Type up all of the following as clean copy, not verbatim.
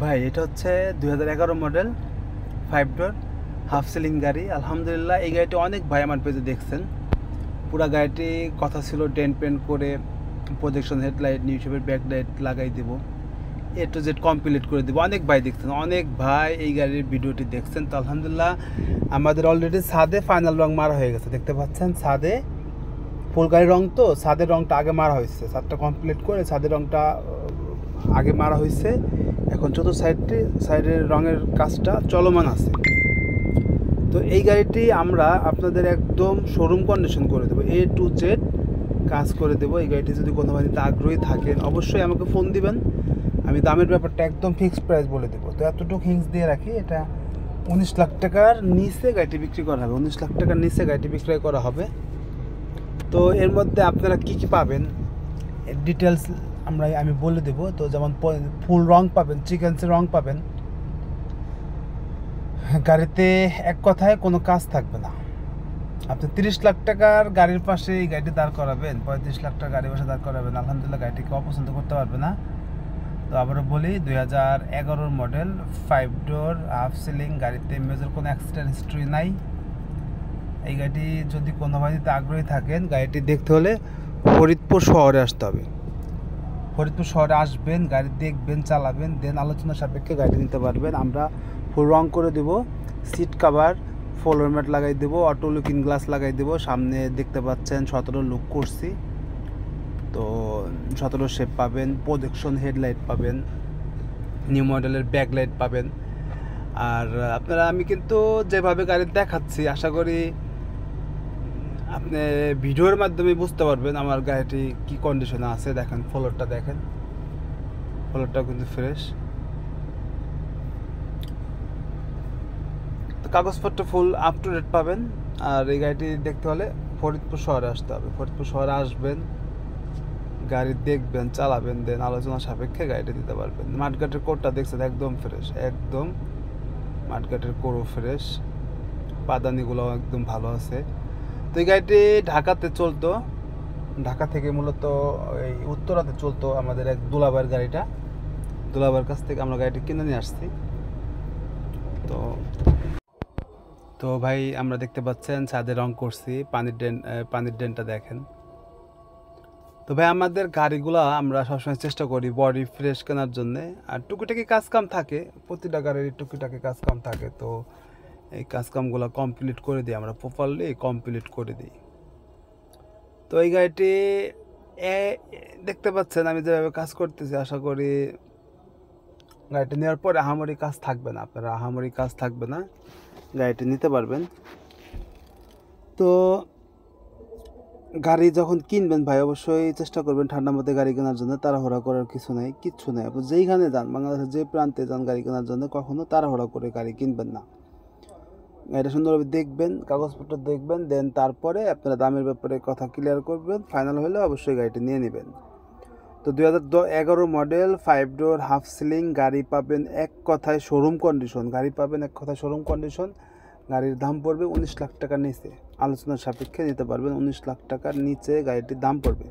ভাই এটা হচ্ছে 2011 মডেল 5 ডোর হাফ সিলিং গাড়ি। আলহামদুলিল্লাহ এই গাড়িটি অনেক ভাই আমার পেজে দেখছেন। পুরা গাড়িটি কথা ছিল ডেন্ট পেন্ট করে প্রজেকশন হেডলাইট নিউ শেপের ব্যাকলাইট লাগাই দেব, এ টু জেড কমপ্লিট করে দেবো। অনেক ভাই দেখছেন, অনেক ভাই এই গাড়ির ভিডিওটি দেখছেন। তো আলহামদুলিল্লাহ আমাদের অলরেডি ছাদে ফাইনাল রং মারা হয়ে গেছে, দেখতে পাচ্ছেন ছাদে ফুল গাড়ির রং। তো ছাদের রংটা আগে মারা হয়েছে, ছাদটা কমপ্লিট করে ছাদের রংটা আগে মারা হয়েছে। এখন চতুর্থ সাইডের রঙের কাজটা চলমান আছে। তো এই গাড়িটি আমরা আপনাদের একদম শোরুম কন্ডিশন করে দেবো, এ টু জেড কাজ করে দেবো। এই গাড়িটি যদি কোনো বাড়িতে আগ্রহী থাকেন অবশ্যই আমাকে ফোন দিবেন, আমি দামের ব্যাপারটা একদম ফিক্সড প্রাইস বলে দেবো। তো এতটুকু হিংস দিয়ে রাখি, এটা 19 লাখ টাকার নিচে গাড়িটি বিক্রি করা হবে, 19 লাখ টাকার নিচে গাড়িটি বিক্রয় করা হবে। তো এর মধ্যে আপনারা কি কি পাবেন ডিটেলস আমি বলে দেবো। তো যেমন ফুল রং পাবেন, চিকেন্সের রং পাবেন গাড়িতে, এক কথায় কোনো কাজ থাকবে না। আপনি 30 লাখ টাকার গাড়ির পাশে এই গাড়িটি দাঁড় করাবেন, 35 লাখ টাকার গাড়ির পাশে দাঁড় করাবেন, আলহামদুলিল্লাহ গাড়িটিকে অপছন্দ করতে পারবে না। তো আবারও বলি 2011 মডেল 5 ডোর হাফ সিলিং গাড়িতে মেজর কোনো অ্যাক্সিডেন্ট হিস্ট্রি নাই। এই গাড়িটি যদি কোনোভাবে আগ্রহী থাকেন, গাড়িটি দেখতে হলে ফরিদপুর শহরে আসতে হবে। ফরিদপুর শহরে আসবেন, গাড়ি দেখবেন, চালাবেন, দেন আলোচনা সাপেক্ষে গাড়ি নিতে পারবেন। আমরা ফুল রং করে দেবো, সিট কাভার ফ্লোর ম্যাট লাগাই দেবো, অটো লুকিং গ্লাস লাগাই দেবো। সামনে দেখতে পাচ্ছেন 17 লুক করছি, তো 17 শেপ পাবেন, প্রজেকশন হেডলাইট পাবেন, নিউ মডেলের ব্যাকলাইট পাবেন। আর আপনারা আমি কিন্তু যেভাবে গাড়ি দেখাচ্ছি আশা করি আপনি ভিডিওর মাধ্যমে বুঝতে পারবেন আমার গাড়িটি কি কন্ডিশনে আছে। দেখেন ফ্লোরটা, দেখেন ফ্লোরটাও কিন্তু ফ্রেশ। তো কাগজপত্র ফুল আপ টু ডেট পাবেন। আর এই গাড়িটি দেখতে হলে ফরিদপুর শহরে আসতে হবে। ফরিদপুর শহরে আসবেন, গাড়ি দেখবেন, চালাবেন, দেন আলোচনা সাপেক্ষে গাড়িটি দিতে পারবেন। মাঠঘাটের কোরটা দেখছেন একদম ফ্রেশ, একদম মাঠঘাটের কোরও ফ্রেশ, পাদানিগুলোও একদম ভালো আছে। তো এই গাড়িটি ঢাকাতে চলতো, ঢাকা থেকে মূলত এই উত্তরাতে চলতো আমাদের এক দুলাভাইয়ের গাড়িটা, দুলাভাইয়ের কাছ থেকে আমরা গাড়িটি কিনে নিয়ে আসছি। তো তো ভাই আমরা দেখতে পাচ্ছেন ছাদে রং করছি, পানির ড্রেনটা দেখেন। তো ভাই আমাদের গাড়িগুলো আমরা সবসময় চেষ্টা করি বডি ফ্রেশ কেনার জন্যে, আর টুকিটাকি কাজকাম থাকে, প্রতিটা গাড়ির টুকিটাকি কাজকাম থাকে। তো এই কাজকামগুলো কমপ্লিট করে দিই আমরা, প্রপারলি কমপ্লিট করে দিই। তো এই গাড়িটি দেখতে পাচ্ছেন আমি যেভাবে কাজ করতেছি, আশা করি গাড়িটি নেওয়ার পরে আহামরি কাজ থাকবে না, আপনারা আহামরি কাজ থাকবে না, গাড়িটি নিতে পারবেন। তো গাড়ি যখন কিনবেন ভাই অবশ্যই চেষ্টা করবেন ঠান্ডার মধ্যে গাড়ি কেনার জন্য। তাড়াহুড়া করার কিছু নেই, কিচ্ছু নেই। আপনি যেইখানে যান, বাংলাদেশের যে প্রান্তে যান গাড়ি কেনার জন্য, কখনো তাড়াহুড়া করে গাড়ি কিনবেন না। গাড়িটা সুন্দরভাবে দেখবেন, কাগজপত্র দেখবেন, দেন তারপরে আপনারা দামের ব্যাপারে কথা ক্লিয়ার করবেন। ফাইনাল হলে অবশ্যই গাড়িটি নিয়ে নেবেন। তো 2011 মডেল 5 ডোর হাফ সিলিং গাড়ি পাবেন এক কথায় শোরুম কন্ডিশন, গাড়ি পাবেন এক কথায় শোরুম কন্ডিশন। গাড়ির দাম পড়বে 19 লাখ টাকার নিচে, আলোচনার সাপেক্ষে নিতে পারবেন। 19 লাখ টাকার নিচে গাড়িটির দাম পড়বে।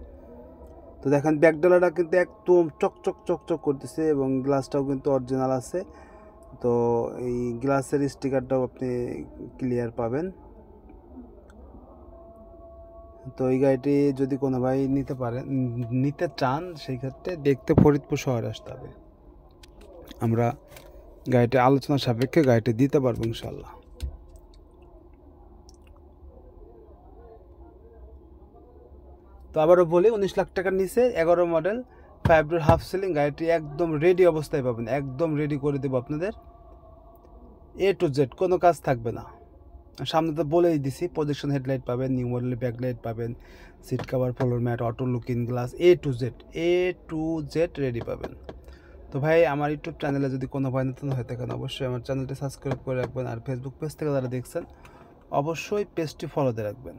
তো দেখেন ব্যাকডালাটা কিন্তু একদম চকচক চকচক করতেছে এবং গ্লাসটাও কিন্তু অরিজিনাল আছে। তো এই গ্লাসের স্টিকারটাও আপনি ক্লিয়ার পাবেন। তো এই গাড়িটি যদি কোনো ভাই নিতে চান, সেই ক্ষেত্রে দেখতে ফরিদপুর শহরে আসতে হবে। আমরা গাড়িটি আলোচনার সাপেক্ষে গাড়িটি দিতে পারবো ইনশাল্লাহ। তো আবারও বলি 19 লাখ টাকার নিচে 11 মডেল 5 ডোর হাফ সিলিং গাড়িটি একদম রেডি অবস্থায় পাবেন, একদম রেডি করে দেবো আপনাদের, এ টু জেড কোনো কাজ থাকবে না। সামনে তো বলেই দিছি, প্রজেকশন হেডলাইট পাবেন, নিউ মডেলের ব্যাকলাইট পাবেন, seat cover floor mat auto looking glass, A to Z ready পাবেন। তো ভাই আমার ইউটিউব চ্যানেলে যদি কোনো ভাই নতুন হয়ে থাকেন অবশ্যই আমার চ্যানেলটি সাবস্ক্রাইব করে রাখবেন। আর ফেসবুক পেজ থেকে যারা দেখছেন অবশ্যই পেজটি ফলোতে রাখবেন,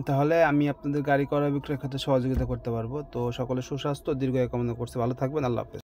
তাহলে আমি আপনাদের গাড়ি করা বিক্রয়ের ক্ষেত্রে সহযোগিতা করতে পারবো। তো সকলে সুস্বাস্থ্য দীর্ঘায়ু কামনা করছি, ভালো থাকবেন, আল্লাহ হাফেজ।